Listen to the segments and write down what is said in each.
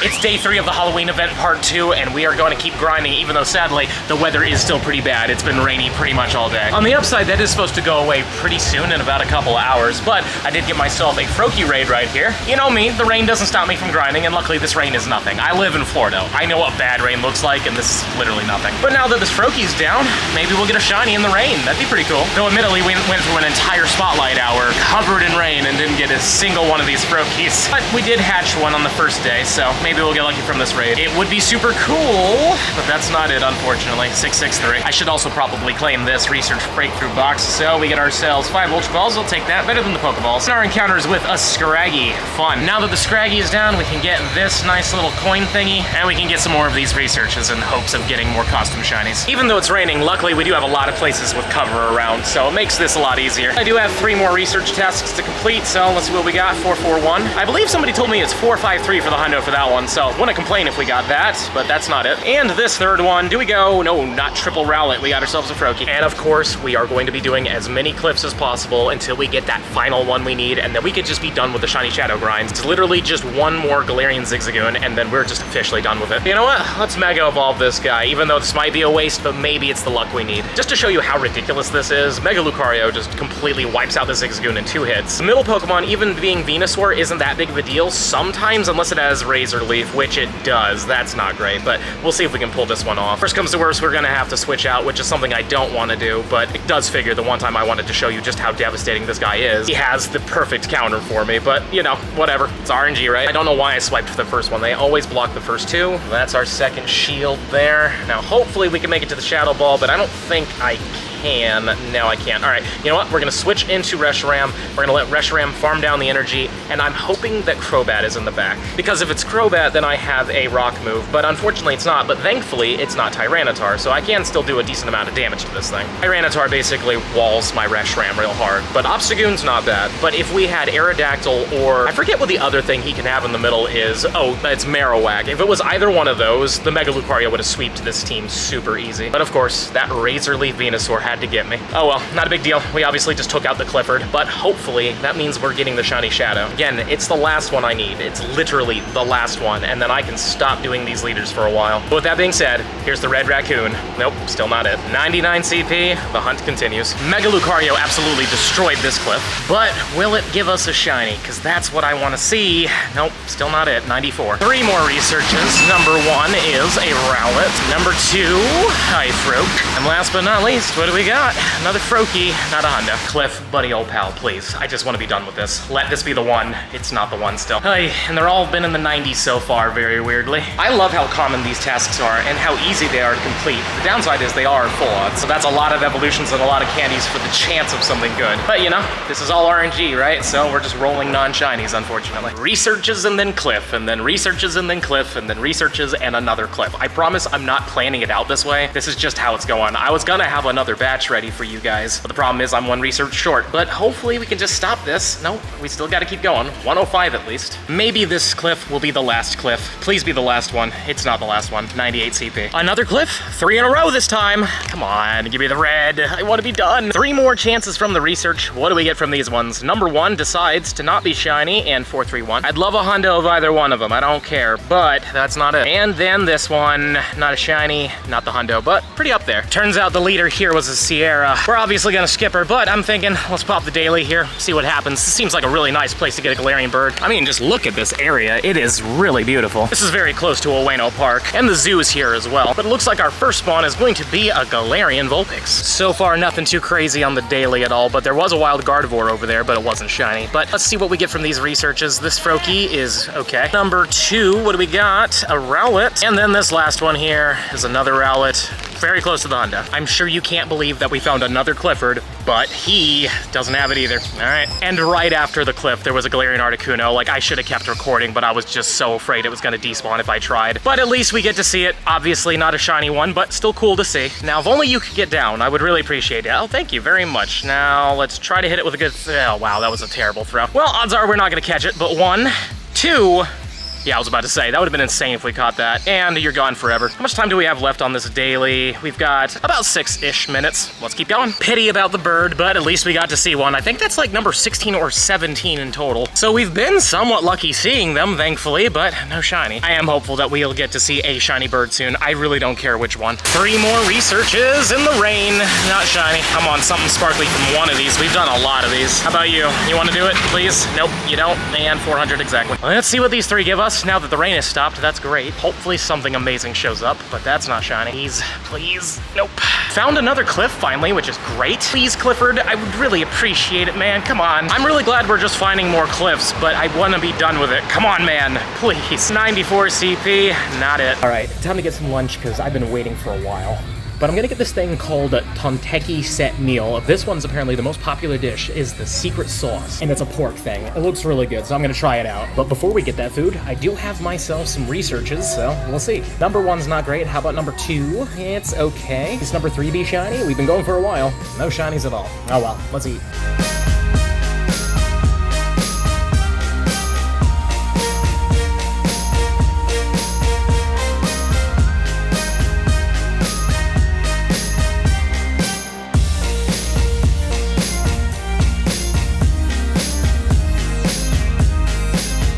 It's day 3 of the Halloween event part 2, and we are going to keep grinding, even though sadly, the weather is still pretty bad. It's been rainy pretty much all day. On the upside, that is supposed to go away pretty soon in about a couple of hours, but I did get myself a Froakie raid right here. You know me, the rain doesn't stop me from grinding, and luckily this rain is nothing. I live in Florida. I know what bad rain looks like, and this is literally nothing. But now that this Froakie's down, maybe we'll get a shiny in the rain. That'd be pretty cool. Though admittedly, we went through an entire spotlight hour covered in rain and didn't get a single one of these Froakies. But we did hatch one on the first day, so maybe we'll get lucky from this raid. It would be super cool, but that's not it, unfortunately. 663. I should also probably claim this research breakthrough box, so we get ourselves 5 Ultra Balls. I'll take that. Better than the Pokeballs. And our encounters with a Scraggy. Fun. Now that the Scraggy is down, we can get this nice little coin thingy, and we can get some more of these researches in hopes of getting more custom shinies. Even though it's raining, luckily we do have a lot of places with cover around, so it makes this a lot easier. I do have 3 more research tasks to complete, so let's see what we got. 441. I believe somebody told me it's 453 for the Hundo for that one, so wouldn't complain if we got that, but that's not it. And this third one, do we go? No, not triple Rowlet. We got ourselves a Froakie. And of course, we are going to be doing as many cliffs as possible until we get that final one we need, and then we could just be done with the Shiny Shadow grinds. It's literally just one more Galarian Zigzagoon, and then we're just officially done with it. You know what? Let's Mega Evolve this guy, even though this might be a waste, but maybe it's the luck we need. Just to show you how ridiculous this is, Mega Lucario just completely wipes out the Zigzagoon in 2 hits. The middle Pokemon, even being Venusaur, isn't that big of a deal sometimes, unless it has Razor Leaf, which it does. That's not great, but we'll see if we can pull this one off. First comes to worst, we're gonna have to switch out, which is something I don't want to do, but it does figure the one time I wanted to show you just how devastating this guy is. He has the perfect counter for me, but you know, whatever. It's RNG, right? I don't know why I swiped for the first one. They always block the first 2. That's our second shield there. Now, hopefully we can make it to the Shadow Ball, but I don't think I can. No, I can't. All right, you know what? We're gonna switch into Reshiram. We're gonna let Reshiram farm down the energy, and I'm hoping that Crobat is in the back. Because if it's Crobat, then I have a rock move, but unfortunately it's not, but thankfully it's not Tyranitar, so I can still do a decent amount of damage to this thing. Tyranitar basically walls my Reshiram real hard, but Obstagoon's not bad. But if we had Aerodactyl, or I forget what the other thing he can have in the middle is. Oh, it's Marowak. If it was either one of those, the Mega Lucario would have sweeped this team super easy. But of course, that Razor Leaf Venusaur had to get me. Oh well, not a big deal. We obviously just took out the Clifford, but hopefully that means we're getting the Shiny Shadow. Again, it's the last one I need. It's literally the last one, and then I can stop doing these leaders for a while. But with that being said, here's the Red Raccoon. Nope, still not it. 99 CP, the hunt continues. Mega Lucario absolutely destroyed this cliff, but will it give us a shiny? Because that's what I want to see. Nope, still not it. 94. 3 more researches. Number 1 is a Rowlet. Number 2, Hyfroak. And last but not least, what do we got? Another Froakie, not a Hundo. Cliff, buddy old pal, please. I just want to be done with this. Let this be the one. It's not the one still. Hey, and they're all been in the 90s so far, very weirdly. I love how common these tasks are and how easy they are to complete. The downside is they are full odds, so that's a lot of evolutions and a lot of candies for the chance of something good. But you know, this is all RNG, right? So we're just rolling non-shinies, unfortunately. Researches and then Cliff, and then researches and then Cliff, and then researches and another Cliff. I promise I'm not planning it out this way. This is just how it's going. I was gonna have another batch ready for you guys, but the problem is I'm 1 research short. But hopefully we can just stop this. Nope, we still gotta keep going. 105 at least. Maybe this cliff will be the last cliff. Please be the last one. It's not the last one. 98 CP. Another cliff? 3 in a row this time. Come on, give me the red. I want to be done. 3 more chances from the research. What do we get from these ones? Number 1 decides to not be shiny, and 431. I'd love a Hundo of either one of them. I don't care, but that's not it. And then this one, not a shiny, not the Hundo, but pretty up there. Turns out the leader here was a Sierra. We're obviously gonna skip her, but I'm thinking let's pop the daily here, see what happens. This seems like a really nice place to get a Galarian bird. I mean, just look at this area. It is really beautiful. This is very close to Ueno Park, and the zoo is here as well. But it looks like our first spawn is going to be a Galarian Vulpix. So far, nothing too crazy on the daily at all, but there was a wild Gardevoir over there, but it wasn't shiny. But let's see what we get from these researches. This Froakie is okay. Number 2, what do we got? A Rowlet. And then this last one here is another Rowlet. Very close to the Honda. I'm sure you can't believe that we found another Clifford, but he doesn't have it either. All right. And right after the cliff, there was a Galarian Articuno. Like, I should have kept recording, but I was just so afraid it was gonna despawn if I tried. But at least we get to see it. Obviously not a shiny one, but still cool to see. Now, if only you could get down, I would really appreciate it. Oh, thank you very much. Now, let's try to hit it with a good, oh wow, that was a terrible throw. Well, odds are we're not gonna catch it, but 1, 2, Yeah, I was about to say, that would have been insane if we caught that. And you're gone forever. How much time do we have left on this daily? We've got about 6-ish minutes. Let's keep going. Pity about the bird, but at least we got to see one. I think that's like number 16 or 17 in total. So we've been somewhat lucky seeing them, thankfully, but no shiny. I am hopeful that we'll get to see a shiny bird soon. I really don't care which one. 3 more researches in the rain. Not shiny. Come on, something sparkly from one of these. We've done a lot of these. How about you? You want to do it, please? Nope, you don't. And 400 exactly. Let's see what these 3 give us. Now that the rain has stopped, that's great. Hopefully something amazing shows up, but that's not shiny. Please, please. Nope. Found another cliff finally, which is great. Please, Clifford, I would really appreciate it, man. Come on. I'm really glad we're just finding more cliffs, but I want to be done with it. Come on, man. Please. 94 CP, not it. All right, time to get some lunch because I've been waiting for a while. But I'm gonna get this thing called Tonteki set meal. This one's apparently the most popular dish, is the secret sauce. And it's a pork thing. It looks really good, so I'm gonna try it out. But before we get that food, I do have myself some researches, so we'll see. Number 1's not great. How about number 2? It's okay. Is number 3 be shiny? We've been going for a while. No shinies at all. Oh well, let's eat.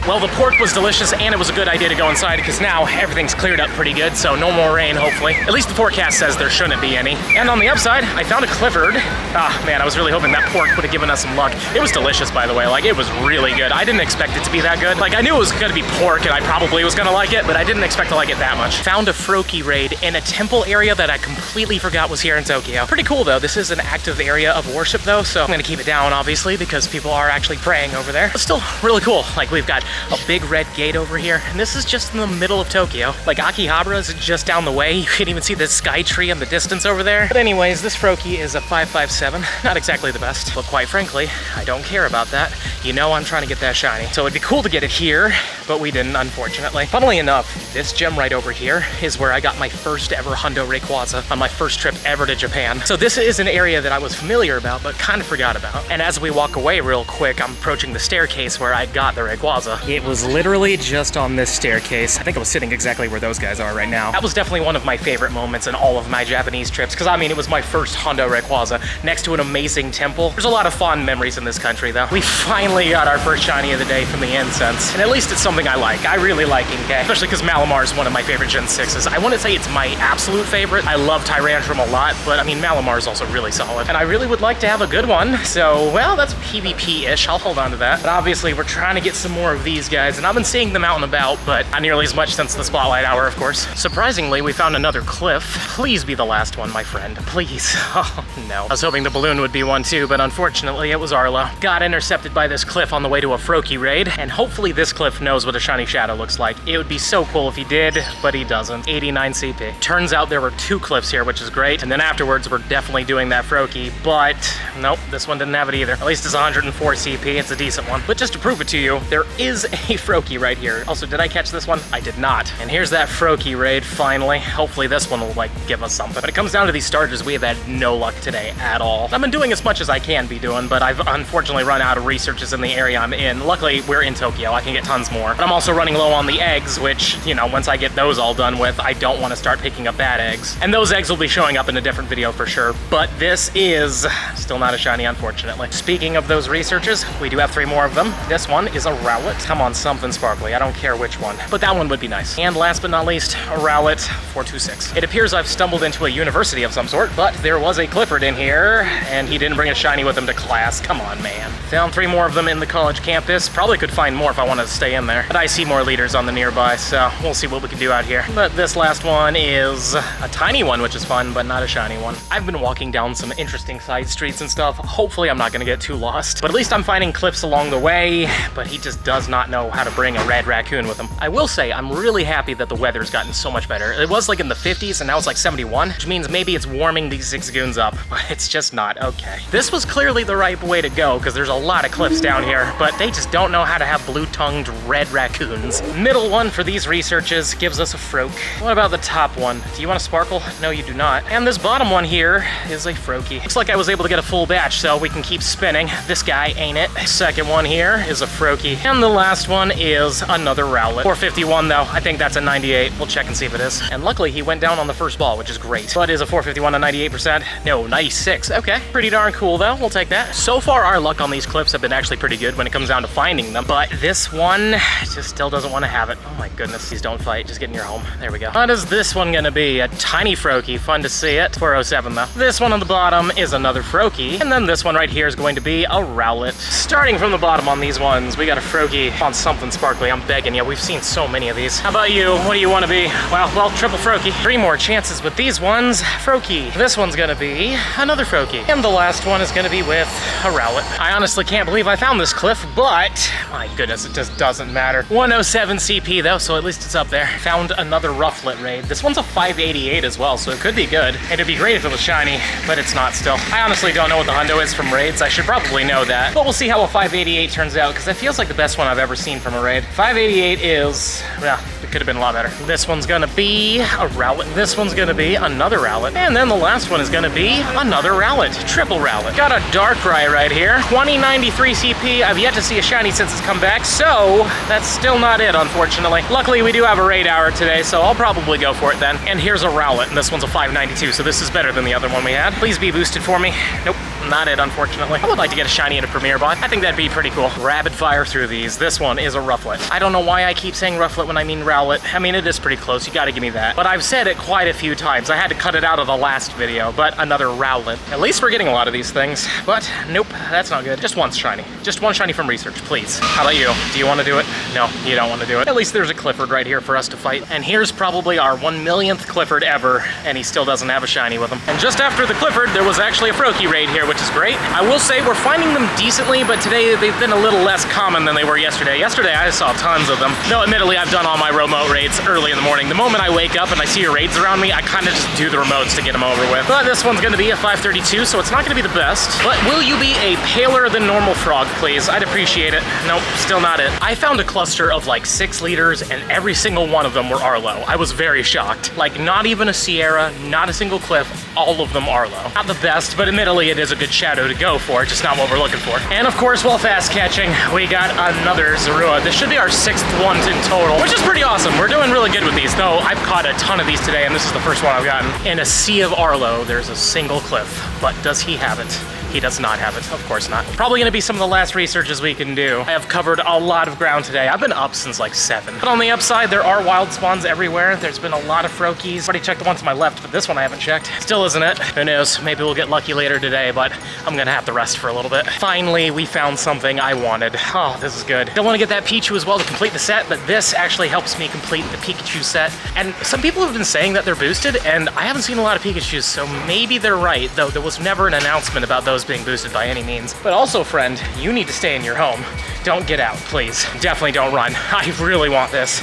Well, the pork was delicious, and it was a good idea to go inside because now everything's cleared up pretty good, so no more rain, hopefully. At least the forecast says there shouldn't be any. And on the upside, I found a Clifford. Ah, man, I was really hoping that pork would have given us some luck. It was delicious, by the way. Like, it was really good. I didn't expect it to be that good. Like, I knew it was gonna be pork, and I probably was gonna like it, but I didn't expect to like it that much. Found a Froakie raid in a temple area that I completely forgot was here in Tokyo. Pretty cool, though. This is an active area of worship, though, so I'm gonna keep it down, obviously, because people are actually praying over there. But still really cool. Like, we've got a big red gate over here, and this is just in the middle of Tokyo. Like, Akihabara is just down the way. You can even see the sky tree in the distance over there. But anyways, this Froakie is a 557. Not exactly the best, but quite frankly, I don't care about that. You know I'm trying to get that shiny. So it'd be cool to get it here, but we didn't, unfortunately. Funnily enough, this gem right over here is where I got my first ever Hundo Rayquaza on my first trip ever to Japan. So this is an area that I was familiar about, but kind of forgot about. And as we walk away real quick, I'm approaching the staircase where I got the Rayquaza. It was literally just on this staircase. I think I was sitting exactly where those guys are right now. That was definitely one of my favorite moments in all of my Japanese trips, because I mean, it was my first Hundo Rayquaza next to an amazing temple. There's a lot of fond memories in this country, though. We finally got our first shiny of the day from the incense, and at least it's something I like. I really like Inkay, especially because Malamar is one of my favorite Gen 6s. I wouldn't say it's my absolute favorite. I love Tyrantrum a lot, but I mean, Malamar is also really solid, and I really would like to have a good one. So, well, that's PvP-ish. I'll hold on to that. But obviously, we're trying to get some more of these guys, and I've been seeing them out and about, but not nearly as much since the spotlight hour, of course. Surprisingly, we found another cliff. Please be the last one, my friend. Please. Oh, no. I was hoping the balloon would be one too, but unfortunately, it was Arlo. Got intercepted by this cliff on the way to a Froakie raid, and hopefully this cliff knows what a shiny shadow looks like. It would be so cool if he did, but he doesn't. 89 CP. Turns out there were 2 cliffs here, which is great, and then afterwards, we're definitely doing that Froakie, but nope, this one didn't have it either. At least it's 104 CP. It's a decent one. But just to prove it to you, there is a Froakie right here. Also, did I catch this one? I did not. And here's that Froakie raid, finally. Hopefully this one will, like, give us something. But it comes down to these starters, we have had no luck today at all. I've been doing as much as I can be doing, but I've unfortunately run out of researches in the area I'm in. Luckily, we're in Tokyo. I can get tons more. But I'm also running low on the eggs, which, you know, once I get those all done with, I don't want to start picking up bad eggs. And those eggs will be showing up in a different video for sure. But this is still not a shiny, unfortunately. Speaking of those researches, we do have 3 more of them. This one is a Rowlet. Come on, something sparkly. I don't care which one, but that one would be nice. And last but not least, a Rowlet 426. It appears I've stumbled into a university of some sort, but there was a Clifford in here, and he didn't bring a shiny with him to class. Come on, man. Found 3 more of them in the college campus. Probably could find more if I wanted to stay in there, but I see more leaders on the nearby, so we'll see what we can do out here. But this last one is a tiny one, which is fun, but not a shiny one. I've been walking down some interesting side streets and stuff. Hopefully I'm not gonna get too lost, but at least I'm finding cliffs along the way, but he just does not know how to bring a red raccoon with him. I will say, I'm really happy that the weather's gotten so much better. It was like in the 50s and now it's like 71, which means maybe it's warming these Zigzagoons up, but it's just not. Okay. This was clearly the right way to go because there's a lot of cliffs down here, but they just don't know how to have blue-tongued red raccoons. Middle one for these researches gives us a Froak. What about the top one? Do you want a sparkle? No, you do not. And this bottom one here is a Froakie. Looks like I was able to get a full batch, so we can keep spinning. This guy ain't it. Second one here is a Froakie. And the last last one is another Rowlet. 451 though, I think that's a 98. We'll check and see if it is. And luckily he went down on the first ball, which is great. But is a 451 a 98%? No, 96. Okay, pretty darn cool though, we'll take that. So far our luck on these cliffs have been actually pretty good when it comes down to finding them. But this one just still doesn't want to have it. Oh my goodness, please don't fight, just get in your home. There we go. What is this one gonna be? A tiny Froakie, fun to see it. 407 though. This one on the bottom is another Froakie. And then this one right here is going to be a Rowlet. Starting from the bottom on these ones, we got a Froakie on something sparkly. I'm begging you, we've seen so many of these. How about you? What do you want to be? Well, triple Froakie. 3 more chances with these ones. Froakie. This one's gonna be another Froakie. And the last one is gonna be with a Rowlet. I honestly can't believe I found this cliff, but my goodness, it just doesn't matter. 107 CP though, so at least it's up there. Found another Rufflet raid. This one's a 588 as well, so it could be good. And it'd be great if it was shiny, but it's not still. I honestly don't know what the hundo is from raids. I should probably know that, but we'll see how a 588 turns out, because it feels like the best one I've ever seen from a raid. 588 is, yeah, it could have been a lot better. This one's gonna be a Rowlet. This one's gonna be another Rowlet. And then the last one is gonna be another Rowlet. Triple Rowlet. Got a Darkrai right here. 2093 CP. I've yet to see a shiny since it's come back, so that's still not it, unfortunately. Luckily, we do have a raid hour today, so I'll probably go for it then. And here's a Rowlet, and this one's a 592, so this is better than the other one we had. Please be boosted for me. Nope. Not it, unfortunately. I would like to get a shiny in a Premier Bot. I think that'd be pretty cool. Rapid fire through these. This one is a Rufflet. I don't know why I keep saying Rufflet when I mean Rowlet. I mean, it is pretty close. You gotta give me that. But I've said it quite a few times. I had to cut it out of the last video, but another Rowlet. At least we're getting a lot of these things. But nope, that's not good. Just one shiny. Just one shiny from research, please. How about you? Do you want to do it? No, you don't want to do it. At least there's a Clifford right here for us to fight. And here's probably our 1 millionth Clifford ever, and he still doesn't have a shiny with him. And just after the Clifford, there was actually a Froakie raid here, which is great. I will say we're finding them decently, but today they've been a little less common than they were yesterday. Yesterday I saw tons of them. Though admittedly I've done all my remote raids early in the morning. The moment I wake up and I see your raids around me, I kind of just do the remotes to get them over with. But this one's gonna be a 532, so it's not gonna be the best. But will you be a paler than normal frog, please? I'd appreciate it. Nope, still not it. I found a cluster of like 6 leaders and every single one of them were Arlo. I was very shocked. Like not even a Sierra, not a single Cliff, all of them Arlo. Not the best, but admittedly it is a good shadow to go for, just not what we're looking for. And of course, while fast catching, we got another Zorua. This should be our 6th one in total, which is pretty awesome. We're doing really good with these, though I've caught a ton of these today, and this is the first one I've gotten. In a sea of Arlo, there's a single Cliff, but does he have it? He does not have it, of course not. Probably gonna be some of the last researches we can do. I have covered a lot of ground today. I've been up since like 7. But on the upside, there are wild spawns everywhere. There's been a lot of Froakies. Already checked the one to my left, but this one I haven't checked. Still isn't it. Who knows? Maybe we'll get lucky later today, but I'm gonna have to rest for a little bit. Finally, we found something I wanted. Oh, this is good. Don't wanna get that Pichu as well to complete the set, but this actually helps me complete the Pikachu set. And some people have been saying that they're boosted, and I haven't seen a lot of Pikachus, so maybe they're right, though there was never an announcement about those being boosted by any means. But also, friend, you need to stay in your home. Don't get out, please. Definitely don't run. I really want this.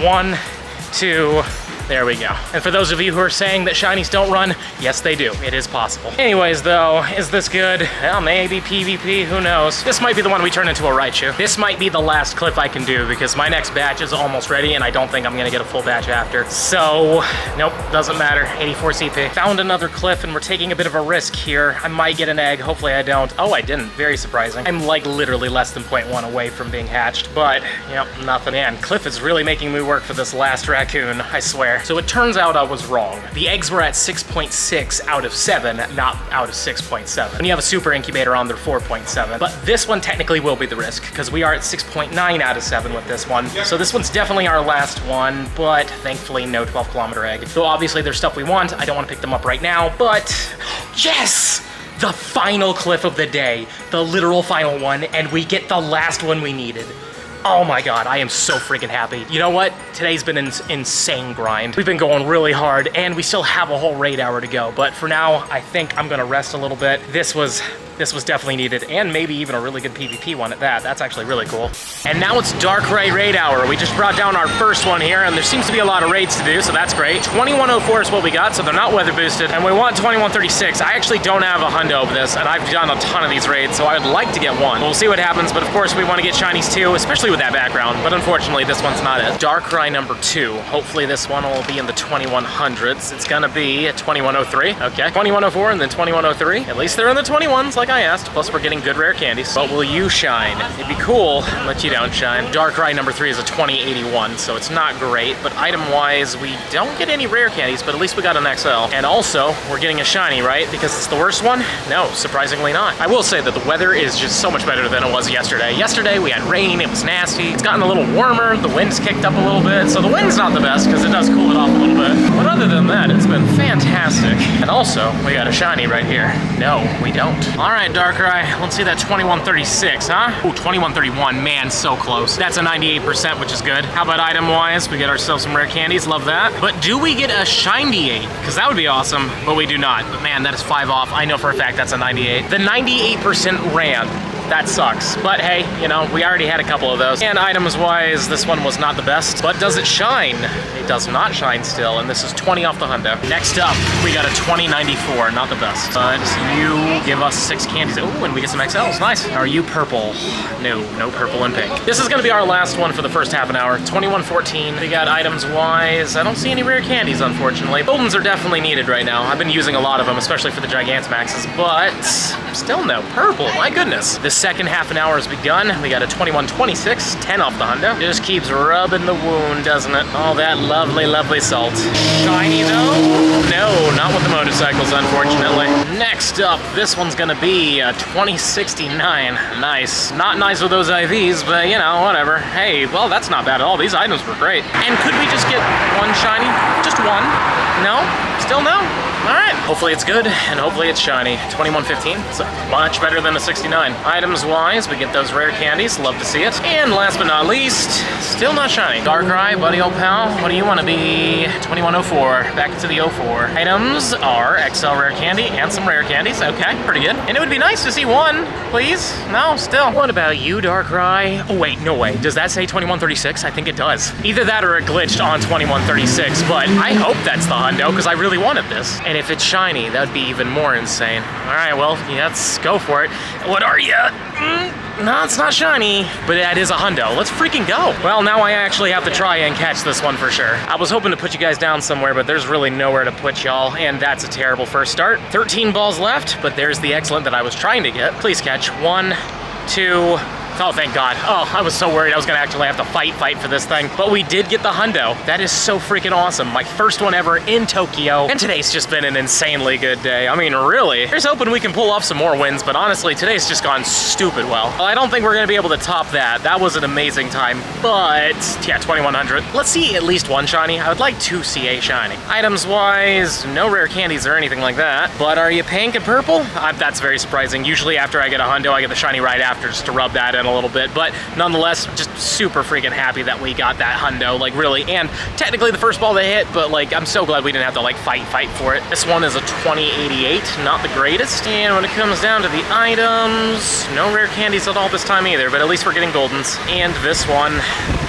1, 2, there we go. And for those of you who are saying that shinies don't run, yes they do. It is possible. Anyways though, is this good? Well, maybe PvP, who knows? This might be the one we turn into a Raichu. This might be the last clip I can do because my next batch is almost ready and I don't think I'm gonna get a full batch after. So, nope, doesn't matter. 84 CP. Found another cliff and we're taking a bit of a risk here. I might get an egg, hopefully I don't. Oh, I didn't, very surprising. I'm like literally less than 0.1 away from being hatched, but yep, nothing. Man, Cliff is really making me work for this last raccoon, I swear. So it turns out I was wrong. The eggs were at 6.6 out of 7, not out of 6.7. When you have a super incubator on, they're 4.7. But this one technically will be the risk, because we are at 6.9 out of 7 with this one. So this one's definitely our last one, but thankfully no 12-kilometer egg. So obviously there's stuff we want. I don't want to pick them up right now, but yes! The final cliff of the day, the literal final one, and we get the last one we needed. Oh my god, I am so freaking happy. You know what? Today's been an insane grind. We've been going really hard, and we still have a whole raid hour to go. But for now, I think I'm gonna rest a little bit. This was definitely needed, and maybe even a really good PvP one at that. That's actually really cool. And now it's Darkrai raid hour. We just brought down our first one here, and there seems to be a lot of raids to do, so that's great. 2104 is what we got, so they're not weather boosted, and we want 2136. I actually don't have a hundo of this, and I've done a ton of these raids, so I would like to get one. We'll see what happens, but of course we want to get shinies too, especially with that background, but unfortunately this one's not it. Darkrai number 2. Hopefully this one will be in the 2100s. It's gonna be 2103. Okay, 2104 and then 2103. At least they're in the 21s, like like I asked, plus we're getting good rare candies. But will you shine? It'd be cool, but you don't shine. Darkrai number 3 is a 2081, so it's not great, but item-wise, we don't get any rare candies, but at least we got an XL. And also, we're getting a shiny, right? Because it's the worst one? No, surprisingly not. I will say that the weather is just so much better than it was yesterday. Yesterday, we had rain, it was nasty. It's gotten a little warmer, the wind's kicked up a little bit, so the wind's not the best, because it does cool it off a little bit. But other than that, it's been fantastic. And also, we got a shiny right here. No, we don't. All right, Darkrai, let's see that 2136, huh? Ooh, 2131, man, so close. That's a 98%, which is good. How about item-wise? We get ourselves some rare candies, love that. But do we get a shiny 8? Because that would be awesome, but we do not. But man, that is 5 off. I know for a fact that's a 98. The 98% ran. That sucks. But hey, you know, we already had a couple of those. And items-wise, this one was not the best. But does it shine? It does not shine still, and this is 20 off the hundo. Next up, we got a 2094, not the best. But you give us 6 candies. Ooh, and we get some XLs, nice. Are you purple? No, no purple and pink. This is gonna be our last one for the first half an hour. 2114. We got items-wise, I don't see any rare candies, unfortunately. Goldens are definitely needed right now. I've been using a lot of them, especially for the Gigantamaxes, but still no purple, my goodness. This second half an hour has begun. We got a 2126, 10 off the hundo. Just keeps rubbing the wound, doesn't it? All that lovely, lovely salt. Shiny though? No, not with the motorcycles, unfortunately. Next up, this one's gonna be a 2069. Nice. Not nice with those IVs, but you know, whatever. Hey, well, that's not bad at all. These items were great. And could we just get one shiny? Just one? No? Still no? All right, hopefully it's good, and hopefully it's shiny. 2115, so much better than a 69. Items-wise, we get those rare candies, love to see it. And last but not least, still not shiny. Darkrai, buddy old pal, what do you want to be? 2104, back to the 04. Items are XL rare candy and some rare candies, okay, pretty good. And it would be nice to see one, please. No, still. What about you, Darkrai? Oh wait, no way, does that say 2136? I think it does. Either that or it glitched on 2136, but I hope that's the hundo, because I really wanted this. And if it's shiny, that would be even more insane. All right, well, yeah, let's go for it. What are you? No, it's not shiny, but that is a hundo. Let's freaking go. Well, now I actually have to try and catch this one for sure. I was hoping to put you guys down somewhere, but there's really nowhere to put y'all, and that's a terrible first start. 13 balls left, but there's the excellent that I was trying to get. Please catch. 1, 2, oh, thank God. Oh, I was so worried I was gonna actually have to fight for this thing. But we did get the hundo. That is so freaking awesome. My first one ever in Tokyo. And today's just been an insanely good day. I mean, really. Here's hoping we can pull off some more wins, but honestly, today's just gone stupid well. Well, I don't think we're gonna be able to top that. That was an amazing time, but yeah, 2100. Let's see at least one shiny. I would like to see a shiny. Items-wise, no rare candies or anything like that. But are you pink and purple? That's very surprising. Usually after I get a hundo, I get the shiny right after just to rub that in a little bit, but nonetheless, just super freaking happy that we got that hundo, like really, and technically the first ball they hit, but like, I'm so glad we didn't have to like fight for it. This one is a 2088, not the greatest, and when it comes down to the items, no rare candies at all this time either, but at least we're getting goldens, and this one,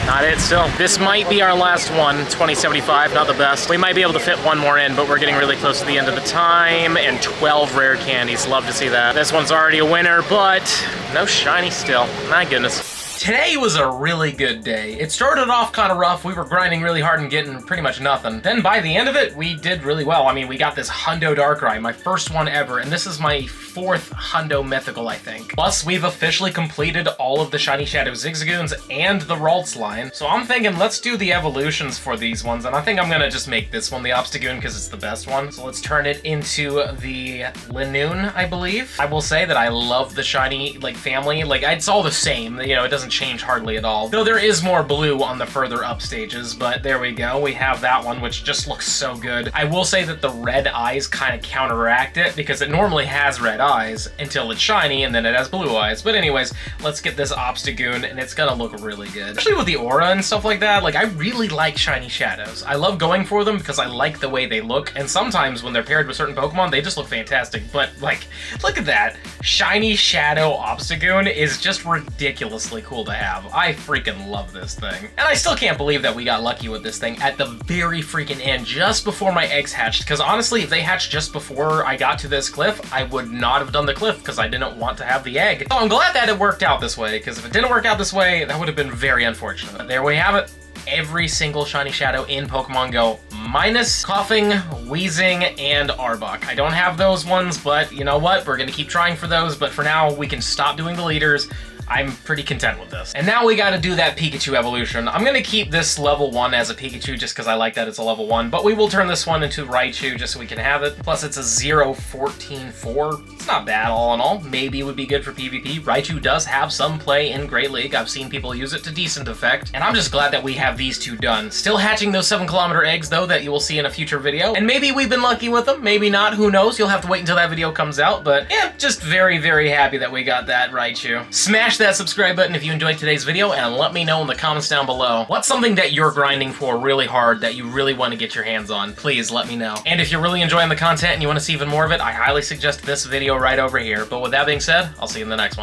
not it still. This might be our last one, 2075, not the best. We might be able to fit one more in, but we're getting really close to the end of the time, and 12 rare candies, love to see that. This one's already a winner, but no shiny still, my goodness. Today was a really good day. It started off kind of rough. We were grinding really hard and getting pretty much nothing. Then by the end of it, we did really well. I mean, we got this Hundo Darkrai, my first one ever, and this is my 4th Hundo Mythical, I think. Plus, we've officially completed all of the Shiny Shadow Zigzagoons and the Ralts line. So I'm thinking, let's do the evolutions for these ones, and I think I'm gonna just make this one the Obstagoon because it's the best one. So let's turn it into the Linoon, I believe. I will say that I love the Shiny, like, family. Like, it's all the same, you know, it doesn't change hardly at all. Though there is more blue on the further up stages, but there we go. We have that one, which just looks so good. I will say that the red eyes kind of counteract it because it normally has red eyes until it's shiny and then it has blue eyes. But anyways, let's get this Obstagoon and it's gonna look really good. Especially with the aura and stuff like that, like I really like shiny shadows. I love going for them because I like the way they look, and sometimes when they're paired with certain Pokemon, they just look fantastic. But like, look at that. Shiny Shadow Obstagoon is just ridiculously cool to have. I freaking love this thing. And I still can't believe that we got lucky with this thing at the very freaking end, just before my eggs hatched. Because honestly, if they hatched just before I got to this cliff, I would not have done the cliff because I didn't want to have the egg. So I'm glad that it worked out this way, because if it didn't work out this way, that would have been very unfortunate. But there we have it. Every single Shiny Shadow in Pokemon Go minus, coughing, wheezing, and Arbok. I don't have those ones, but you know what? We're gonna keep trying for those, but for now, we can stop doing the leaders. I'm pretty content with this. And now we gotta do that Pikachu evolution. I'm gonna keep this level 1 as a Pikachu just because I like that it's a level 1, but we will turn this one into Raichu just so we can have it. Plus it's a 0-14-4. It's not bad all in all. Maybe it would be good for PvP. Raichu does have some play in Great League. I've seen people use it to decent effect. And I'm just glad that we have these two done. Still hatching those 7-kilometer eggs though that you will see in a future video. And maybe we've been lucky with them, maybe not, who knows? You'll have to wait until that video comes out, but yeah, just very, very happy that we got that Raichu. Smash that subscribe button if you enjoyed today's video, and let me know in the comments down below what's something that you're grinding for really hard that you really want to get your hands on. Please let me know. And if you're really enjoying the content and you want to see even more of it, I highly suggest this video right over here. But with that being said, I'll see you in the next one.